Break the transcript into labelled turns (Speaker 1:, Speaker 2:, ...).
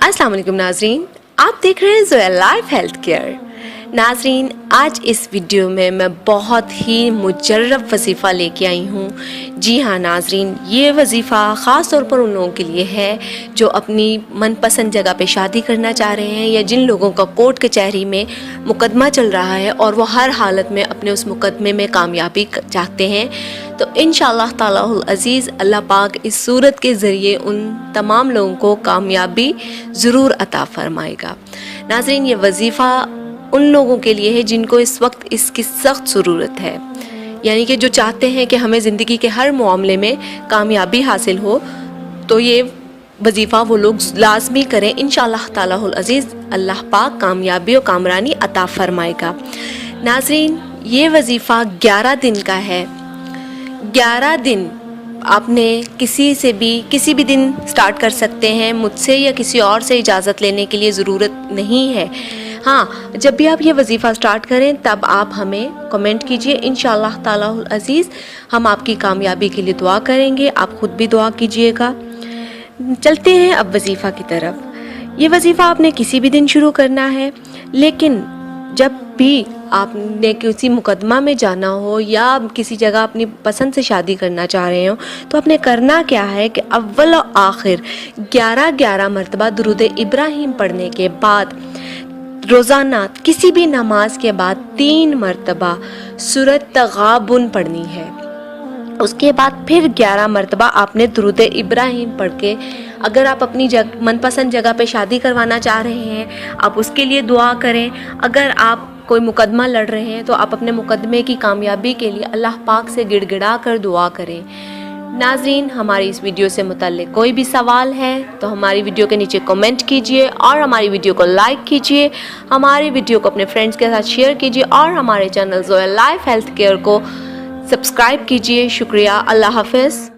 Speaker 1: अस्सलाम वालेकुम नाजरीन, आप देख रहे हैं ज़ोया लाइफ हेल्थ केयर। नाजरीन, आज इस वीडियो में मैं बहुत ही मुजर्रब वजीफ़ा लेके आई हूँ। जी हाँ नाजरीन, ये वजीफ़ा ख़ास तौर पर उन लोगों के लिए है जो अपनी मनपसंद जगह पे शादी करना चाह रहे हैं, या जिन लोगों का कोर्ट कचहरी में मुकदमा चल रहा है और वो हर हालत में अपने उस मुकदमे में कामयाबी चाहते हैं। तो इंशाअल्लाह तालाहुल अज़ीज़ अल्लाह पाक इस सूरत के ज़रिए उन तमाम लोगों को कामयाबी ज़रूर अता फ़रमाएगा। नाज़रीन, ये वजीफ़ा उन लोगों के लिए है जिनको इस वक्त इसकी सख्त ज़रूरत है, यानी कि जो चाहते हैं कि हमें ज़िंदगी के हर मामले में कामयाबी हासिल हो, तो ये वजीफ़ा वो लोग लाजमी करें। इंशाअल्लाह तालाहुल अज़ीज़ अल्लाह पाक कामयाबी और कामरानी अता फ़रमाएगा। नाज़रीन, ये वजीफ़ा 11 दिन का है। 11 दिन आपने किसी भी दिन स्टार्ट कर सकते हैं। मुझसे या किसी और से इजाज़त लेने के लिए ज़रूरत नहीं है। हाँ, जब भी आप ये वजीफ़ा स्टार्ट करें तब आप हमें कमेंट कीजिए। इंशाअल्लाह तालाहुल अज़ीज़ हम आपकी कामयाबी के लिए दुआ करेंगे, आप ख़ुद भी दुआ कीजिएगा। चलते हैं अब वजीफ़ा की तरफ। ये वजीफ़ा आपने किसी भी दिन शुरू करना है, लेकिन जब भी आपने किसी मुकदमा में जाना हो या किसी जगह अपनी पसंद से शादी करना चाह रहे हो, तो आपने करना क्या है कि अव्वल और आखिर 11 मरतबा दुरूद इब्राहिम पढ़ने के बाद रोज़ाना किसी भी नमाज के बाद 3 मरतबा सूरत तगाबुन पढ़नी है। उसके बाद फिर 11 मरतबा आपने दुरूद इब्राहिम पढ़ के, अगर आप अपनी मनपसंद जगह पे शादी करवाना चाह रहे हैं, आप उसके लिए दुआ करें। अगर आप कोई मुकदमा लड़ रहे हैं तो आप अपने मुकदमे की कामयाबी के लिए अल्लाह पाक से गिड़गिड़ा कर दुआ करें। नाज़रीन, हमारी इस वीडियो से मुताल्लिक़ कोई भी सवाल है तो हमारी वीडियो के नीचे कमेंट कीजिए और हमारी वीडियो को लाइक कीजिए, हमारी वीडियो को अपने फ्रेंड्स के साथ शेयर कीजिए और हमारे channel Zoya life health care को सब्सक्राइब कीजिए। शुक्रिया, अल्लाह हाफ़िज़।